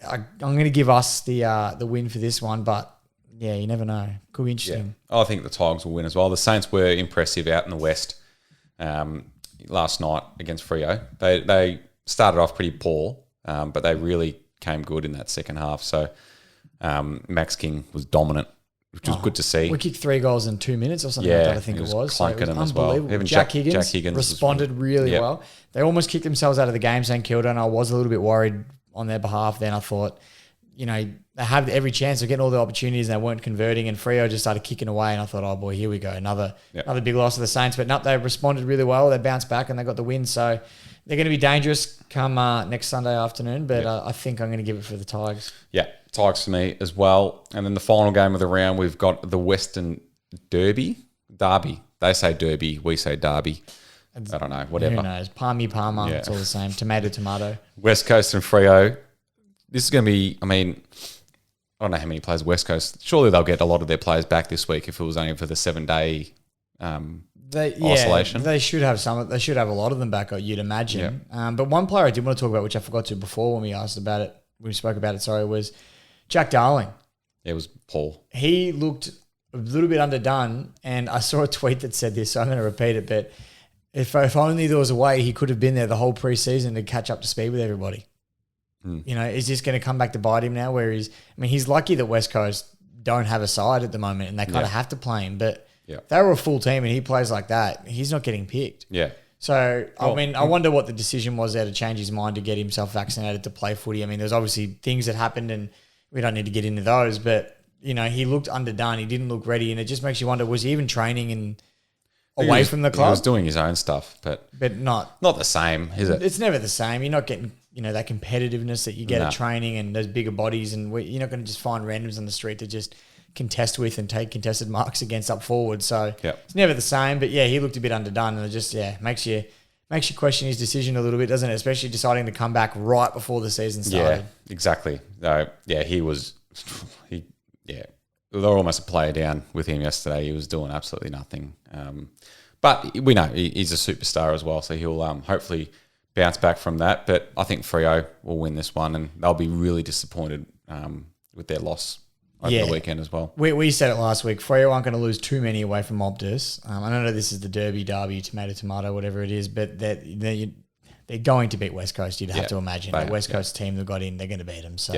Speaker 2: I'm going to give us the win for this one, but yeah, you never know. Could be interesting.
Speaker 1: Yeah. I think the Tigers will win as well. The Saints were impressive out in the West last night against Freo. They started off pretty poor, but they really came good in that second half. So Max King was dominant, which was good to see.
Speaker 2: We kicked 3 goals in 2 minutes or something like that, I think it was. So it was unbelievable. Well. Even Jack Higgins responded really well. They almost kicked themselves out of the game, St Kilda, and I was a little bit worried on their behalf. Then I thought, they have every chance of getting all the opportunities and they weren't converting, and Freo just started kicking away, and I thought, oh boy, here we go. Another big loss of the Saints. But no, they responded really well. They bounced back and they got the win. So they're going to be dangerous come next Sunday afternoon, but I think I'm going to give it for the Tigers. Yeah,
Speaker 1: Tigers for me as well. And then the final game of the round, we've got the Western Derby. They say Derby, we say Derby. I don't know, whatever.
Speaker 2: Who knows? Palmy, it's all the same. Tomato.
Speaker 1: West Coast and Freo. This is going to be, I don't know how many players West Coast. Surely they'll get a lot of their players back this week if it was only for the 7-day isolation.
Speaker 2: They should have some. They should have a lot of them back, you'd imagine. Yeah. But one player I did want to talk about, which I forgot to before when we spoke about it, was Jack Darling.
Speaker 1: It was Paul.
Speaker 2: He looked a little bit underdone, and I saw a tweet that said this, so I'm going to repeat it, but if only there was a way he could have been there the whole preseason to catch up to speed with everybody. Is this going to come back to bite him now where he's lucky that West Coast don't have a side at the moment and they kind of have to play him, but if they were a full team and he plays like that, he's not getting picked.
Speaker 1: Yeah.
Speaker 2: So, I wonder what the decision was there to change his mind to get himself vaccinated to play footy. There's obviously things that happened and we don't need to get into those, but, he looked underdone. He didn't look ready, and it just makes you wonder, was he even training and away from the club?
Speaker 1: He was doing his own stuff, but not the same, is it?
Speaker 2: It's never the same. You're not getting, that competitiveness that you get at training and those bigger bodies, and you're not going to just find randoms on the street to just contest with and take contested marks against up forward. So it's never the same. But yeah, he looked a bit underdone, and it just makes you question his decision a little bit, doesn't it? Especially deciding to come back right before the season started.
Speaker 1: Yeah, exactly. They were almost a player down with him yesterday. He was doing absolutely nothing. But we know he's a superstar as well, so he'll hopefully bounce back from that. But I think Freo will win this one, and they'll be really disappointed with their loss over the weekend as well.
Speaker 2: We said it last week. Freo aren't going to lose too many away from Optus. I don't know this is the derby, tomato, whatever it is, but they're going to beat West Coast. You'd have to imagine. The West Coast team that got in, they're going to beat them. So,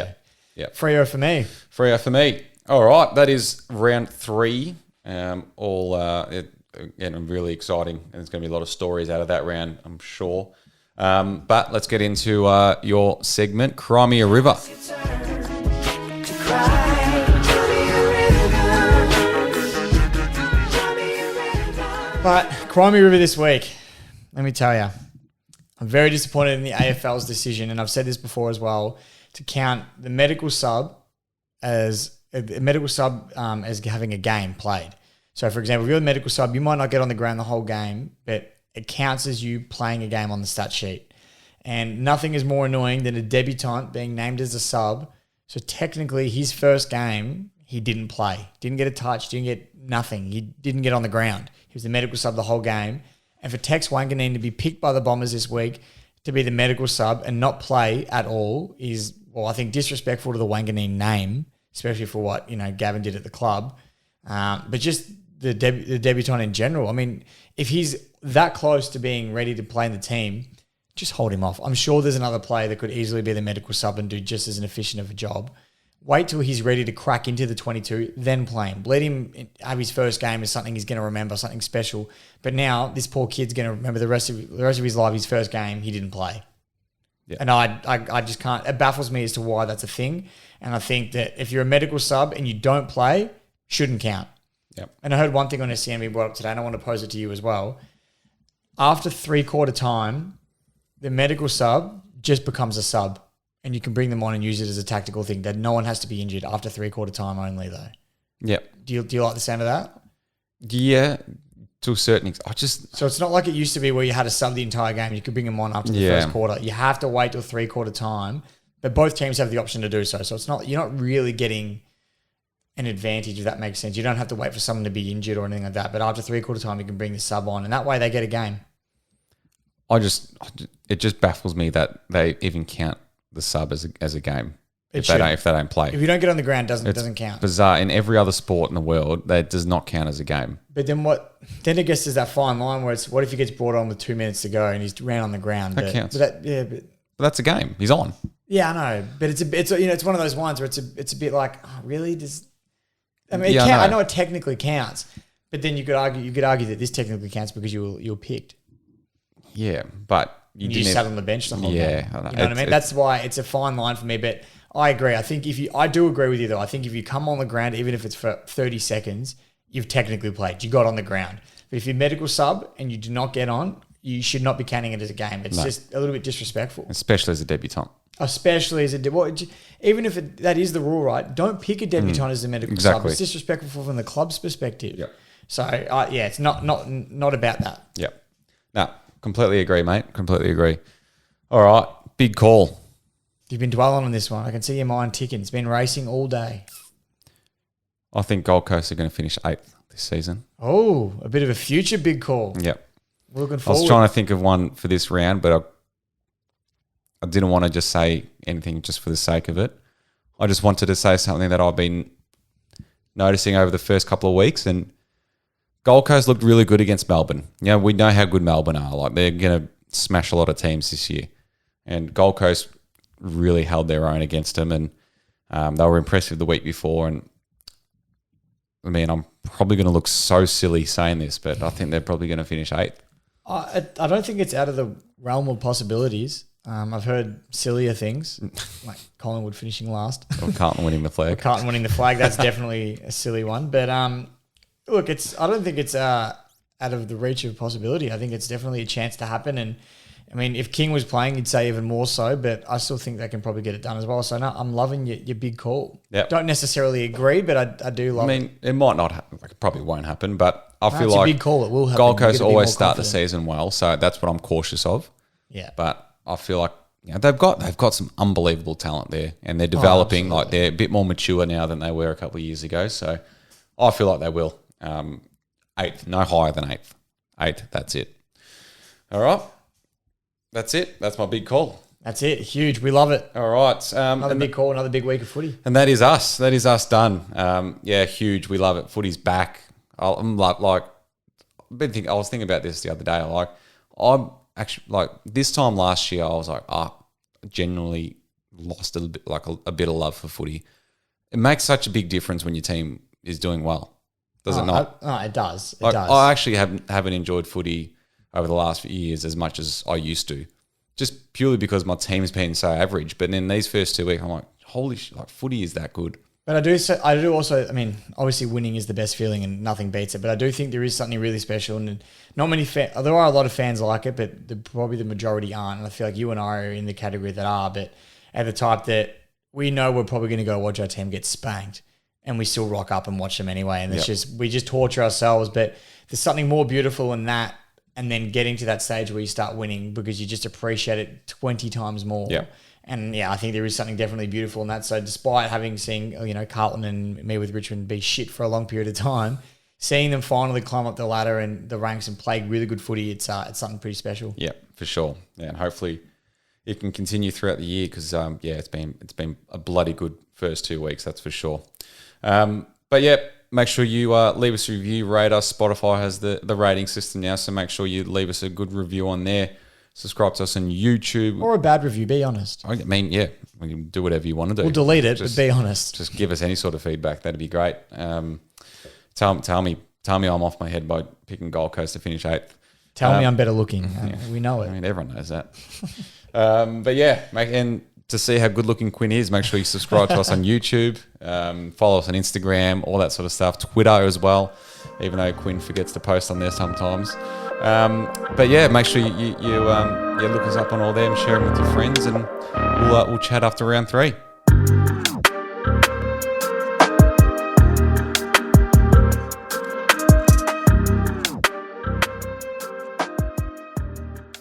Speaker 2: Freo for me.
Speaker 1: Freo for me. All right, that is round 3. Again, really exciting, and there's going to be a lot of stories out of that round, I'm sure. But let's get into your segment, Cry Me a River.
Speaker 2: But Cry Me a River this week, let me tell you, I'm very disappointed in the AFL's decision, and I've said this before as well, to count the medical sub as having a game played. So, for example, if you're a medical sub, you might not get on the ground the whole game, but it counts as you playing a game on the stat sheet. And nothing is more annoying than a debutant being named as a sub. So technically, his first game, he didn't play. Didn't get a touch, didn't get nothing. He didn't get on the ground. He was the medical sub the whole game. And for Tex Wanganeen to be picked by the Bombers this week to be the medical sub and not play at all is, well, I think disrespectful to the Wanganeen name, especially for what, Gavin did at the club. But just the debutant in general. I mean, if he's that close to being ready to play in the team, just hold him off. I'm sure there's another player that could easily be the medical sub and do just as an efficient of a job. Wait till he's ready to crack into the 22, then play him. Let him have his first game as something he's going to remember, something special. But now this poor kid's going to remember the rest of his life, his first game, he didn't play. Yeah. And I just can't. It baffles me as to why that's a thing. And I think that if you're a medical sub and you don't play, shouldn't count.
Speaker 1: Yep. And
Speaker 2: I heard one thing on SCM being brought up today, and I want to pose it to you as well. After 3/4 time, the medical sub just becomes a sub, and you can bring them on and use it as a tactical thing. That no one has to be injured after 3/4 time only, though.
Speaker 1: Yep.
Speaker 2: Do you like the sound of that?
Speaker 1: Yeah, to a certain extent.
Speaker 2: So it's not like it used to be where you had a sub the entire game. You could bring them on after the first quarter. You have to wait till 3/4 time, but both teams have the option to do so. So you're not really getting an advantage, if that makes sense. You don't have to wait for someone to be injured or anything like that. But after 3/4 time, you can bring the sub on, and that way they get a game.
Speaker 1: It just baffles me that they even count the sub as a game if they don't play.
Speaker 2: If you don't get on the ground, it doesn't count.
Speaker 1: Bizarre. In every other sport in the world, that does not count as a game.
Speaker 2: But then what? Then I guess there's that fine line where it's what if he gets brought on with 2 minutes to go and he's ran on the ground?
Speaker 1: That counts.
Speaker 2: But
Speaker 1: that's a game. He's on.
Speaker 2: Yeah, I know. But it's one of those ones where it's a bit like, oh, really? I know it technically counts, but then you could argue that this technically counts because you were picked.
Speaker 1: Yeah, but
Speaker 2: you sat on the bench the whole game.
Speaker 1: Yeah,
Speaker 2: you know what I mean. That's why it's a fine line for me. But I agree. I think I do agree with you though. I think if you come on the ground, even if it's for 30 seconds, you've technically played. You got on the ground. But if you're medical sub and you do not get on, you should not be counting it as a game. It's just a little bit disrespectful,
Speaker 1: especially as a debutant.
Speaker 2: Especially as even if that is the rule, right? Don't pick a debutant as a medical sub. It's disrespectful from the club's perspective.
Speaker 1: Yep.
Speaker 2: So it's not about that.
Speaker 1: Yep. No, completely agree, mate. Completely agree. All right, big call.
Speaker 2: You've been dwelling on this one. I can see your mind ticking. It's been racing all day.
Speaker 1: I think Gold Coast are going to finish 8th this season.
Speaker 2: Oh, a bit of a future big call.
Speaker 1: Yep.
Speaker 2: We're looking forward.
Speaker 1: I was trying to think of one for this round, but I didn't want to just say anything just for the sake of it. I just wanted to say something that I've been noticing over the first couple of weeks, and Gold Coast looked really good against Melbourne. We know how good Melbourne are. Like, they're going to smash a lot of teams this year. And Gold Coast really held their own against them, and they were impressive the week before. And I mean, I'm probably going to look so silly saying this, but I think they're probably going to finish 8th.
Speaker 2: I don't think it's out of the realm of possibilities. I've heard sillier things, like Collingwood finishing last.
Speaker 1: Or Carlton winning the flag.
Speaker 2: That's definitely a silly one. But look, I don't think it's out of the reach of possibility. I think it's definitely a chance to happen. And I mean, if King was playing, you'd say even more so, but I still think they can probably get it done as well. So, no, I'm loving your big call.
Speaker 1: Yep.
Speaker 2: Don't necessarily agree, but I do love it.
Speaker 1: I mean, it might not happen. It probably won't happen, but I feel
Speaker 2: it's
Speaker 1: like
Speaker 2: a big call. It will happen.
Speaker 1: Gold Coast always start the season well, so that's what I'm cautious of.
Speaker 2: Yeah.
Speaker 1: But I feel like they've got some unbelievable talent there, and they're developing. Like, they're a bit more mature now than they were a couple of years ago. So I feel like they will. 8th, no higher than 8th. 8th, that's it. All right. That's it. That's my big call.
Speaker 2: That's it. Huge. We love it.
Speaker 1: All right.
Speaker 2: Another big call, another big week of footy.
Speaker 1: And that is us. That is us done. Yeah, huge. We love it. Footy's back. I'm like I was thinking about this the other day. I'm actually this time last year, I was genuinely lost a bit of love for footy. It makes such a big difference when your team is doing well, does it not?
Speaker 2: It does. It
Speaker 1: does.
Speaker 2: I
Speaker 1: actually haven't enjoyed footy over the last few years as much as I used to, just purely because my team's been so average. But in these first 2 weeks, I'm like, holy shit, footy is that good.
Speaker 2: But I do also, I mean, obviously winning is the best feeling and nothing beats it. But I do think there is something really special, and not many there are a lot of fans like it, but probably the majority aren't. And I feel like you and I are in the category that are, but at the type that we know we're probably going to go watch our team get spanked, and we still rock up and watch them anyway. And we just torture ourselves. But there's something more beautiful than that. And then getting to that stage where you start winning because you just appreciate it 20 times more.
Speaker 1: Yeah.
Speaker 2: And I think there is something definitely beautiful in that. So despite seen Carlton and me with Richmond be shit for a long period of time, seeing them finally climb up the ladder and the ranks and play really good footy, it's something pretty special.
Speaker 1: Yeah, for sure. Yeah, and hopefully it can continue throughout the year because it's been a bloody good first 2 weeks, that's for sure. But yeah, make sure you leave us a review, rate us. Spotify has the rating system now, so make sure you leave us a good review on there. Subscribe to us on YouTube.
Speaker 2: Or a bad review, be honest.
Speaker 1: I mean, yeah, we can do whatever you want to do.
Speaker 2: We'll delete it, but be honest.
Speaker 1: Just give us any sort of feedback. That'd be great. Tell me I'm off my head by picking Gold Coast to finish 8th.
Speaker 2: Tell me I'm better looking. We know it.
Speaker 1: I mean, everyone knows that. But yeah, and to see how good looking Quinn is, make sure you subscribe to us on YouTube, follow us on Instagram, all that sort of stuff, Twitter as well, even though Quinn forgets to post on there sometimes. But yeah, make sure you look us up on all them, share them with your friends, and we'll chat after round 3.